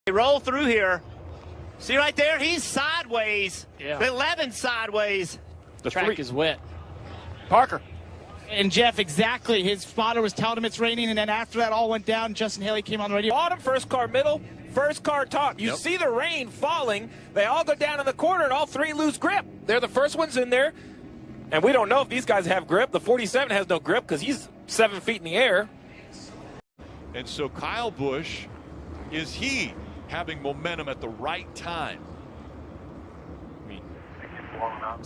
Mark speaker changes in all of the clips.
Speaker 1: They roll through here. See right there? He's sideways.
Speaker 2: Yeah.
Speaker 1: 11 sideways.
Speaker 2: The track is wet.
Speaker 1: Parker.
Speaker 2: And Jeff, exactly. His spotter was telling him it's raining, and then after that all went down, Justin Haley came on the radio.
Speaker 3: Bottom, first car middle, first car top. You see the rain falling. They all go down in the corner, and all three lose grip. They're the first ones in there. And we don't know if these guys have grip. The 47 has no grip because he's 7 feet in the air.
Speaker 4: And so Kyle Busch, is he having momentum at the right time?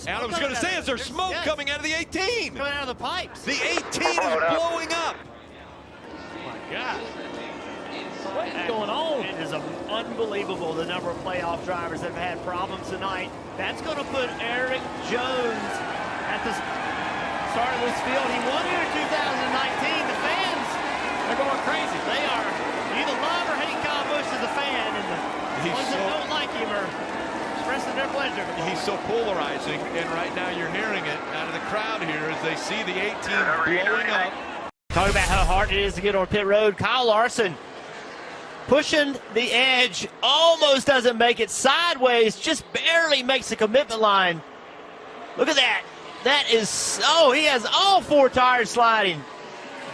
Speaker 4: And I was going to say, is there smoke coming out of the 18?
Speaker 1: Coming out of the pipes.
Speaker 4: The 18 is blowing up.
Speaker 1: Oh, my God.
Speaker 2: What is going on?
Speaker 1: It is unbelievable the number of playoff drivers that have had problems tonight. That's going to put Eric Jones at the start of this field. He won here in 2019. The fans are going crazy. They are. You either love or hate Kyle Busch as a fan, and the ones that don't like him are expressing their pleasure.
Speaker 4: He's so polarizing, and right now you're hearing it out of the crowd here as they see the 18 blowing up.
Speaker 1: Talking about how hard it is to get on pit road. Kyle Larson pushing the edge, almost doesn't make it sideways, just barely makes the commitment line. Look at that. That is so, he has all four tires sliding.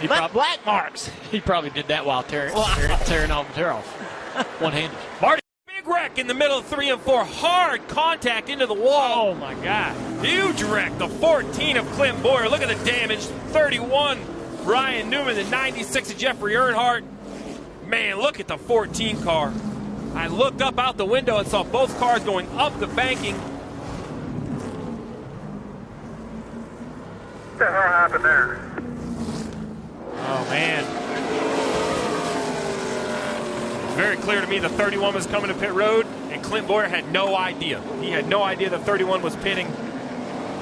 Speaker 1: Black marks.
Speaker 2: He probably did that while tearing off one-handed.
Speaker 3: Marty, big wreck in the middle of 3 and 4. Hard contact into the wall.
Speaker 2: Oh, my God.
Speaker 3: Huge wreck. The 14 of Clint Boyer. Look at the damage. 31, Ryan Newman. The 96 of Jeffrey Earnhardt. Man, look at the 14 car. I looked up out the window and saw both cars going up the banking.
Speaker 5: What the hell happened there?
Speaker 3: Oh, man. It's very clear to me the 31 was coming to pit road, and Clint Boyer had no idea. He had no idea the 31 was pitting.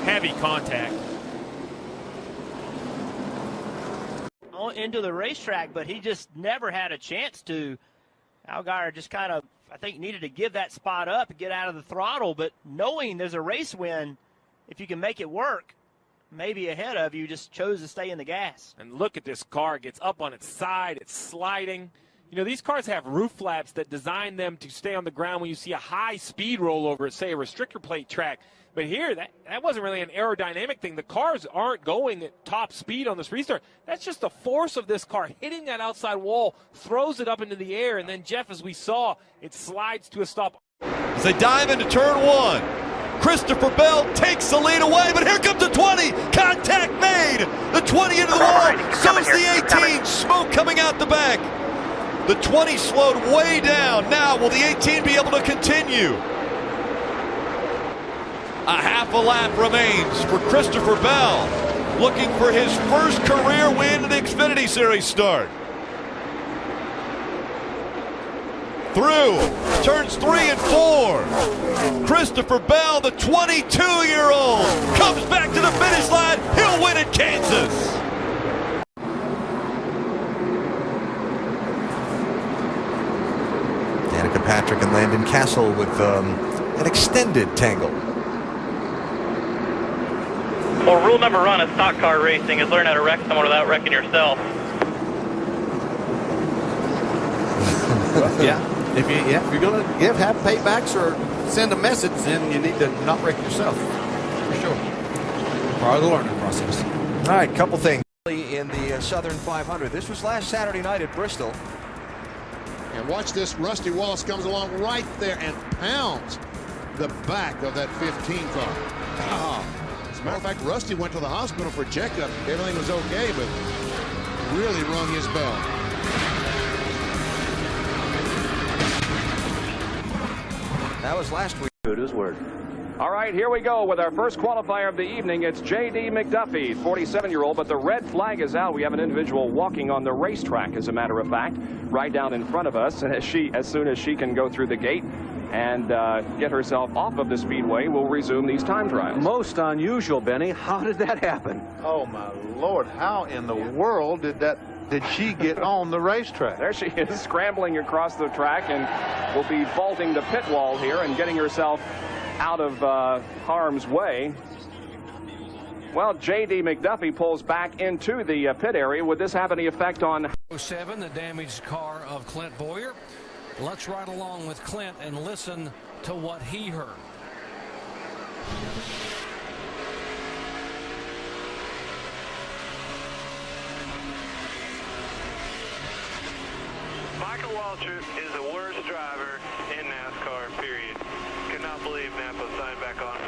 Speaker 3: Heavy contact.
Speaker 1: Into the racetrack, but he just never had a chance to. Allgaier just kind of, I think, needed to give that spot up and get out of the throttle, but knowing there's a race win, if you can make it work, maybe ahead of you, just chose to stay in the gas.
Speaker 3: And look at this car. It gets up on its side. It's sliding. You know, these cars have roof flaps that design them to stay on the ground when you see a high-speed rollover at, say, a restrictor plate track. But here, that wasn't really an aerodynamic thing. The cars aren't going at top speed on this restart. That's just the force of this car hitting that outside wall, throws it up into the air, and then, Jeff, as we saw, it slides to a stop.
Speaker 4: As they dive into turn 1, Christopher Bell takes the lead away, but here comes the 20. Contact made. The 20 into the wall. So's the 18. Smoke coming out the back. The 20 slowed way down. Now, will the 18 be able to continue? A half a lap remains for Christopher Bell, looking for his first career win in the Xfinity Series start. Through turns 3 and 4. Christopher Bell, the 22-year-old, comes back to the finish line. He'll win in Kansas.
Speaker 6: Danica Patrick and Landon Castle with an extended tangle.
Speaker 7: Well, rule number 1 of stock car racing is learn how to wreck someone without wrecking yourself.
Speaker 8: Yeah, if you're gonna have paybacks or send a message, then you need to not wreck yourself. For sure. Part of the learning process.
Speaker 6: All right, couple things in the Southern 500. This was last Saturday night at Bristol.
Speaker 9: And watch this. Rusty Wallace comes along right there and pounds the back of that 15 car. As a matter of fact, Rusty went to the hospital for checkup. Everything was okay, but really rung his bell.
Speaker 6: That was last week.
Speaker 10: Good as word. All right, here we go with our first qualifier of the evening. It's J.D. McDuffie, 47-year-old, but the red flag is out. We have an individual walking on the racetrack, as a matter of fact, right down in front of us. And as soon as she can go through the gate and get herself off of the speedway, we'll resume these time trials.
Speaker 11: Most unusual, Benny. How did that happen?
Speaker 12: Oh, my Lord. How in the world did she get on the racetrack?
Speaker 10: There she is, scrambling across the track, and will be vaulting the pit wall here and getting herself out of harm's way. Well, J.D. McDuffie pulls back into the pit area. Would this have any effect on
Speaker 13: 07, the damaged car of Clint Boyer?
Speaker 5: Let's ride along with Clint and listen to what he heard.
Speaker 13: Michael Waltrip is the worst driver in NASCAR, period. Could not believe Napa signed back on.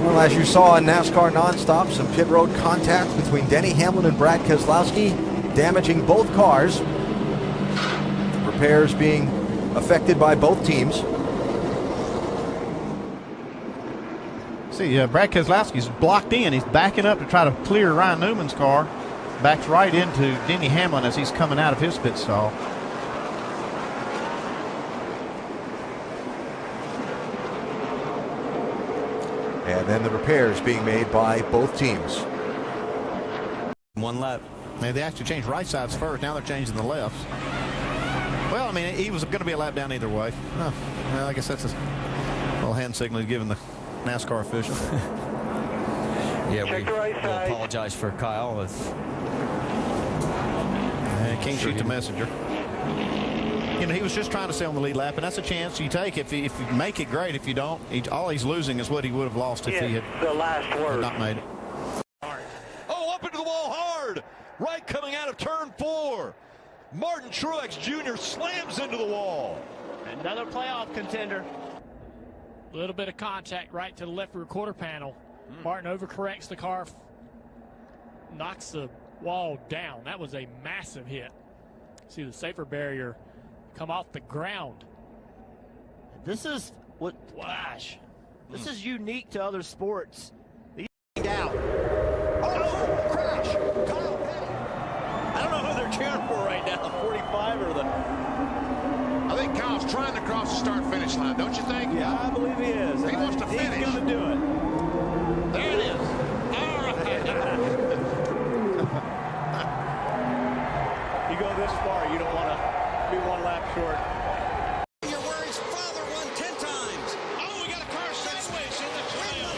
Speaker 6: Well, as you saw in NASCAR Nonstop, some pit road contact between Denny Hamlin and Brad Keselowski, damaging both cars. Repairs being affected by both teams.
Speaker 14: See, Brad Keselowski's blocked in. He's backing up to try to clear Ryan Newman's car. Backs right into Denny Hamlin as he's coming out of his pit stall.
Speaker 6: And then the repairs being made by both teams.
Speaker 14: One lap. They actually changed right sides first. Now they're changing the lefts. Well, I mean, he was going to be a lap down either way. Oh, well, I guess that's a little hand signal given the NASCAR official.
Speaker 11: Yeah, we'll apologize for Kyle.
Speaker 14: Can't shoot the messenger. You know, he was just trying to stay on the lead lap, and that's a chance you take. If you make it, great. If you don't, all he's losing is what he would have lost if he had not made it.
Speaker 4: Oh, up into the wall hard. Right coming out of turn 4. Martin Truex Jr. slams into the wall.
Speaker 2: Another playoff contender. A little bit of contact right to the left rear quarter panel. Martin overcorrects the car, knocks the wall down. That was a massive hit. See the safer barrier come off the ground.
Speaker 1: This is what, gosh, this is unique to other sports. Out. Oh, crash. Kyle Petty. I don't know who they're cheering for right now, the 45 or the...
Speaker 9: I think Kyle's trying to cross the start-finish line, don't you think?
Speaker 1: Yeah, I believe he is.
Speaker 9: He wants to finish.
Speaker 1: He's going to do it.
Speaker 9: There it is. All right.
Speaker 1: You go this far, you don't want to be one lap short.
Speaker 15: You're where his father won 10 times. Oh, we got a car sideways in the trail.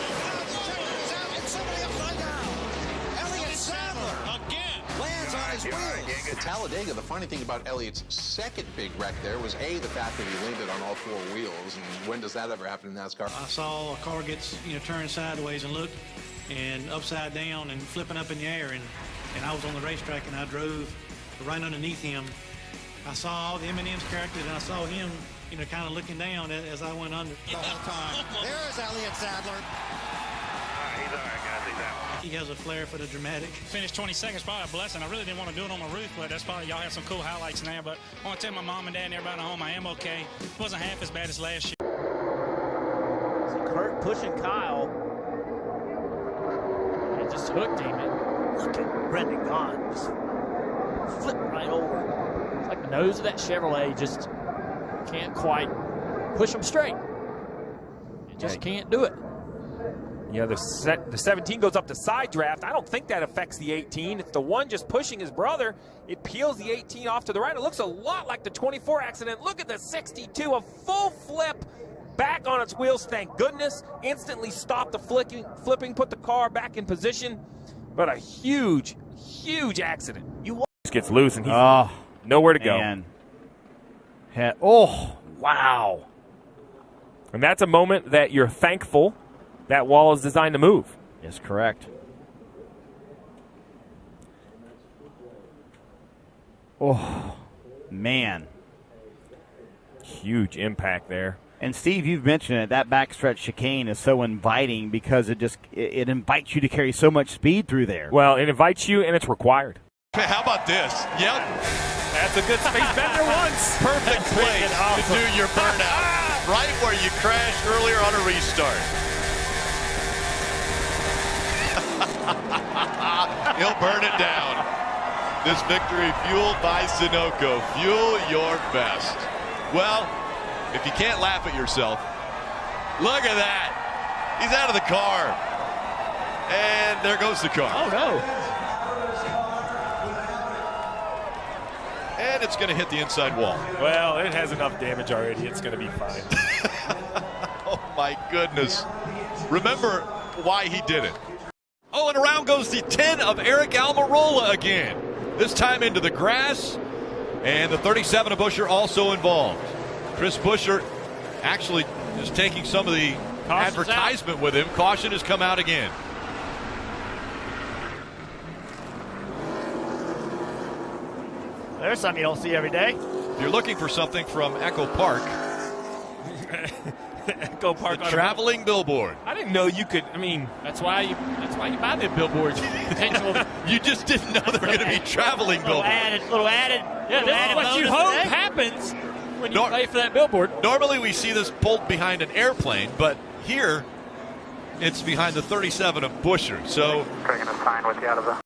Speaker 15: And somebody upside down. Elliott Sadler again lands on his wheels.
Speaker 16: At Talladega, the funny thing about Elliott's second big wreck there was the fact that he landed on all 4 wheels. And when does that ever happen in NASCAR?
Speaker 17: I saw a car gets turned sideways and looked and upside down and flipping up in the air, and I was on the racetrack and I drove right underneath him. I saw all the M&M's characters, and I saw him, kind of looking down as I went under the whole time.
Speaker 15: There's Elliott Sadler.
Speaker 13: He's all right, guys. He's out.
Speaker 17: He has a flair for the dramatic.
Speaker 18: Finished 22nd is probably a blessing. I really didn't want to do it on my roof, but that's probably, y'all have some cool highlights now. But I want to tell my mom and dad and everybody at home I am okay. It wasn't half as bad as last year.
Speaker 1: So Kurt pushing Kyle.
Speaker 2: It just hooked him.
Speaker 1: Look at Brendan Gaughan. Just flipping right over.
Speaker 2: It's like the nose of that Chevrolet just can't quite push him straight. It just can't do it.
Speaker 3: Yeah, the 17 goes up to side draft. I don't think that affects the 18. It's the one just pushing his brother. It peels the 18 off to the right. It looks a lot like the 24 accident. Look at the 62, a full flip back on its wheels. Thank goodness. Instantly stopped the flipping, put the car back in position. But a huge, huge accident. Gets loose and he's nowhere to go.
Speaker 2: Oh, wow.
Speaker 3: And that's a moment that you're thankful that wall is designed to move.
Speaker 2: Yes, correct. Oh, man.
Speaker 3: Huge impact there.
Speaker 2: And Steve, you've mentioned it, that backstretch chicane is so inviting because it invites you to carry so much speed through there.
Speaker 3: Well, it invites you and it's required.
Speaker 4: How about this? Yep.
Speaker 3: That's a good space bender once.
Speaker 4: Perfect place to do your burnout. Right where you crashed earlier on a restart. He'll burn it down. This victory fueled by Sunoco. Fuel your best. Well, if you can't laugh at yourself, look at that. He's out of the car. And there goes the car.
Speaker 2: Oh, no.
Speaker 4: And it's going to hit the inside wall.
Speaker 3: Well, it has enough damage already. It's going to be fine.
Speaker 4: Oh, my goodness. Remember why he did it. Oh, and around goes the 10 of Eric Almirola again. This time into the grass. And the 37 of Buescher also involved. Chris Buescher actually is taking some of the advertisement with him. Caution has come out again.
Speaker 1: There's something you don't see every day.
Speaker 4: If you're looking for something from Echo Park.
Speaker 3: Echo Park.
Speaker 4: The traveling billboard.
Speaker 3: I didn't know you could. I mean,
Speaker 2: that's why you buy the billboards. Potential.
Speaker 4: You just didn't know they were going to be traveling billboards.
Speaker 1: Little added.
Speaker 2: Yeah, this is what you hope happens when you play for that billboard.
Speaker 4: Normally we see this pulled behind an airplane, but here it's behind the 37 of Buescher. So
Speaker 13: taking a sign with you out of the